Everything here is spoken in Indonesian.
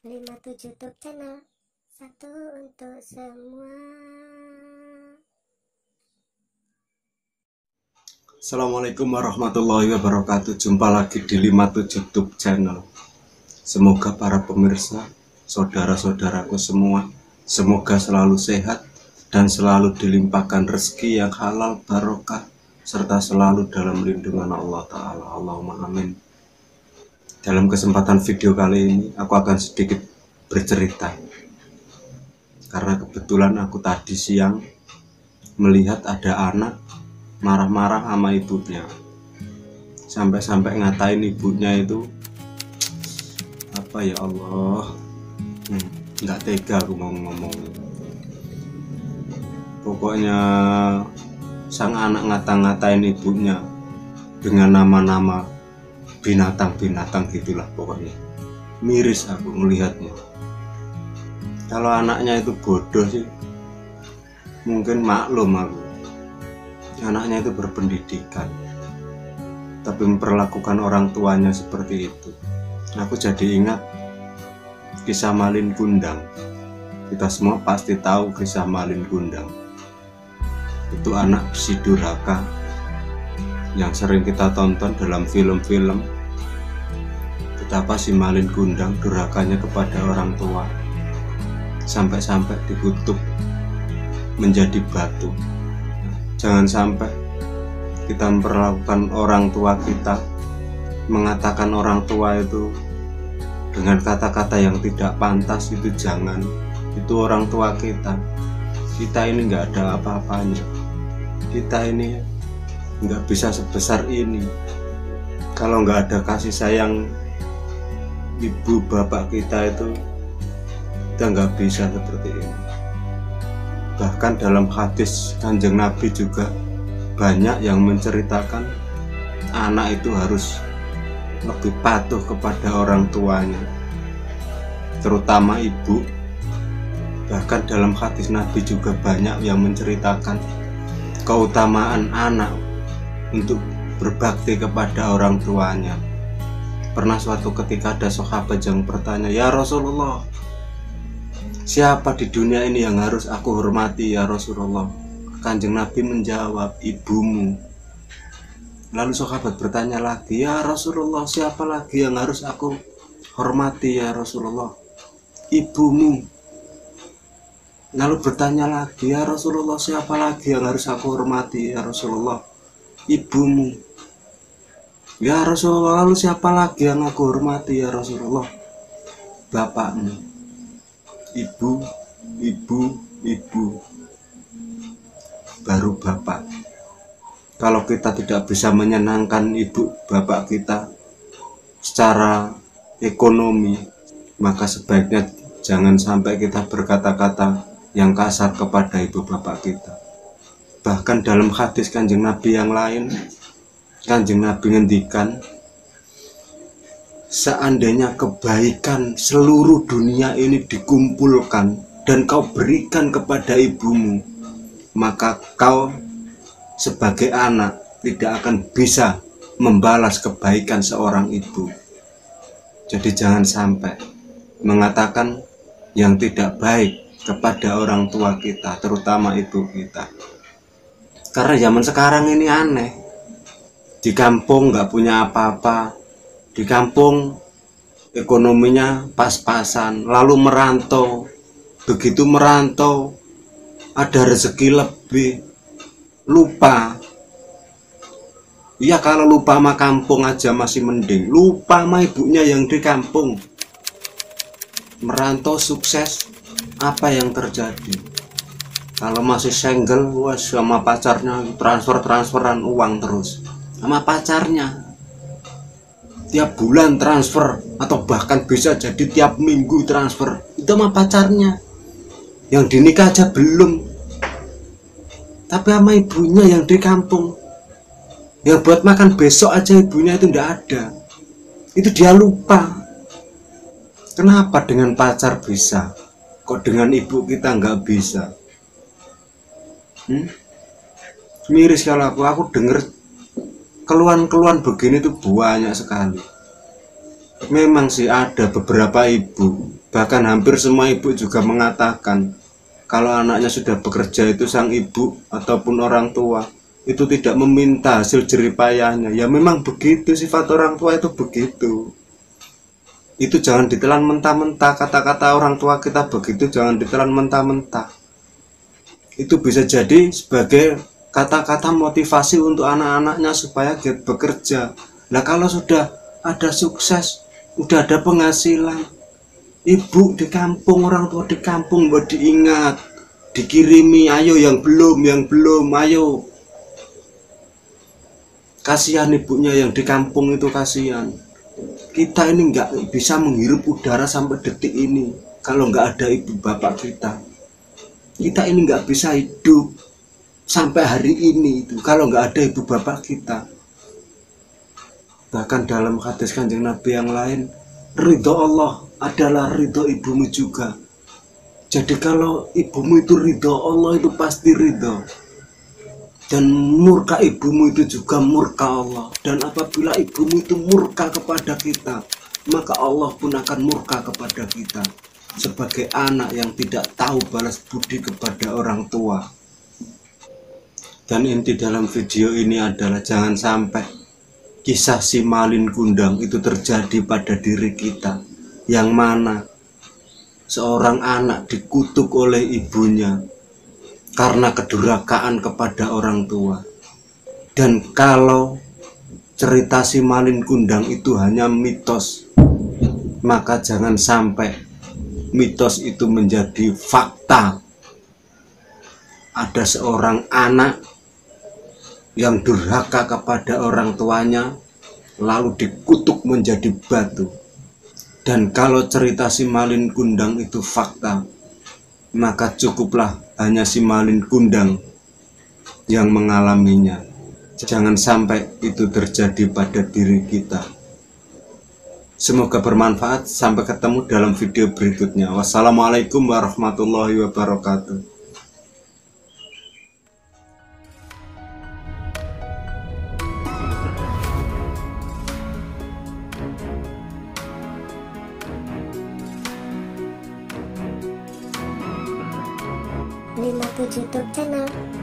57 YouTube channel, satu untuk semua. Assalamualaikum warahmatullahi wabarakatuh. Jumpa lagi di 57 YouTube channel. Semoga para pemirsa, saudara-saudaraku semua, semoga selalu sehat dan selalu dilimpahkan rezeki yang halal barokah, serta selalu dalam lindungan Allah Ta'ala. Allahumma amin. Dalam kesempatan video kali ini, aku akan sedikit bercerita. Karena kebetulan aku tadi siang melihat ada anak marah-marah sama ibunya. Sampai-sampai ngatain ibunya itu, apa ya Allah, nggak tega aku mau ngomong. Pokoknya sang anak ngata-ngatain ibunya dengan nama-nama binatang-binatang gitulah pokoknya. Miris aku melihatnya. Kalau anaknya itu bodoh sih mungkin maklum aku, anaknya itu berpendidikan, tapi memperlakukan orang tuanya seperti itu. Aku jadi ingat kisah Malin Kundang. Kita semua pasti tahu kisah Malin Kundang. Itu anak si durhaka yang sering kita tonton dalam film-film. Betapa si Malin Kundang durhakanya kepada orang tua, sampai-sampai dikutuk menjadi batu. Jangan sampai kita memperlakukan orang tua kita, mengatakan orang tua itu dengan kata-kata yang tidak pantas. Itu jangan. Itu orang tua kita. Kita ini nggak ada apa-apanya. Kita ini nggak bisa sebesar ini kalau nggak ada kasih sayang ibu bapak kita. Itu kita nggak bisa seperti ini. Bahkan dalam hadis Kanjeng Nabi juga banyak yang menceritakan anak itu harus lebih patuh kepada orang tuanya, terutama ibu. Bahkan dalam hadis Nabi juga banyak yang menceritakan keutamaan anak untuk berbakti kepada orang tuanya. Pernah suatu ketika ada sahabat yang bertanya, "Ya Rasulullah, siapa di dunia ini yang harus aku hormati ya Rasulullah?" Kanjeng Nabi menjawab, "Ibumu." Lalu sahabat bertanya lagi, "Ya Rasulullah, siapa lagi yang harus aku hormati ya Rasulullah?" "Ibumu." Lalu bertanya lagi, "Ya Rasulullah, siapa lagi yang harus aku hormati ya Rasulullah?" "Ibumu." "Ya Rasulullah, lalu siapa lagi yang aku hormati ya Rasulullah?" "Bapakmu." Ibu, ibu, ibu, baru bapak. Kalau kita tidak bisa menyenangkan ibu bapak kita secara ekonomi, maka sebaiknya jangan sampai kita berkata-kata yang kasar kepada ibu bapak kita. Bahkan dalam hadis Kanjeng Nabi yang lain, Kanjeng Nabi ngendikan, seandainya kebaikan seluruh dunia ini dikumpulkan dan kau berikan kepada ibumu, maka kau sebagai anak tidak akan bisa membalas kebaikan seorang ibu. Jadi jangan sampai mengatakan yang tidak baik kepada orang tua kita, terutama ibu kita. Karena zaman sekarang ini aneh. Di kampung nggak punya apa-apa, di kampung ekonominya pas-pasan, lalu merantau. Begitu merantau ada rezeki lebih, lupa. Ya kalau lupa sama kampung aja masih mending, lupa sama ibunya yang di kampung. Merantau sukses, apa yang terjadi? Kalau masih single, wah, sama pacarnya transferan uang terus sama pacarnya. Tiap bulan transfer, atau bahkan bisa jadi tiap minggu transfer. Itu sama pacarnya. Yang dinikah aja belum, tapi sama ibunya yang di kampung. Yang buat makan besok aja ibunya itu ndak ada. Itu dia lupa. Kenapa dengan pacar bisa, kok dengan ibu kita nggak bisa? Miris kalau aku denger keluhan-keluhan begini tuh banyak sekali. Memang sih ada beberapa ibu, Bahkan hampir semua ibu juga mengatakan kalau anaknya sudah bekerja itu sang ibu ataupun orang tua itu tidak meminta hasil jerih payahnya. Ya memang begitu, sifat orang tua itu begitu. Itu jangan ditelan mentah-mentah, kata-kata orang tua kita begitu jangan ditelan mentah-mentah. Itu bisa jadi sebagai kata-kata motivasi untuk anak-anaknya supaya giat bekerja. Nah kalau sudah ada sukses, udah ada penghasilan, ibu di kampung, orang tua di kampung buat diingat, dikirimi, ayo yang belum, ayo. Kasihan ibunya yang di kampung itu, kasihan. Kita ini nggak bisa menghirup udara sampai detik ini kalau nggak ada ibu bapak kita. Kita ini nggak bisa hidup sampai hari ini itu kalau nggak ada ibu bapak kita. Bahkan dalam hadis Kanjeng Nabi yang lain, ridho Allah adalah ridho ibumu juga. Jadi kalau ibumu itu ridho Allah, itu pasti ridho. Dan murka ibumu itu juga murka Allah. Dan apabila ibumu itu murka kepada kita, maka Allah pun akan murka kepada kita sebagai anak yang tidak tahu balas budi kepada orang tua. Dan inti dalam video ini adalah jangan sampai kisah si Malin Kundang itu terjadi pada diri kita, yang mana seorang anak dikutuk oleh ibunya karena kedurhakaan kepada orang tua. Dan kalau cerita si Malin Kundang itu hanya mitos, maka jangan sampai mitos itu menjadi fakta. Ada seorang anak yang durhaka kepada orang tuanya lalu dikutuk menjadi batu. Dan kalau cerita si Malin Kundang itu fakta, maka cukuplah hanya si Malin Kundang yang mengalaminya. Jangan sampai itu terjadi pada diri kita. Semoga bermanfaat. Sampai ketemu dalam video berikutnya. Wassalamualaikum warahmatullahi wabarakatuh. Lina Puji YouTube channel.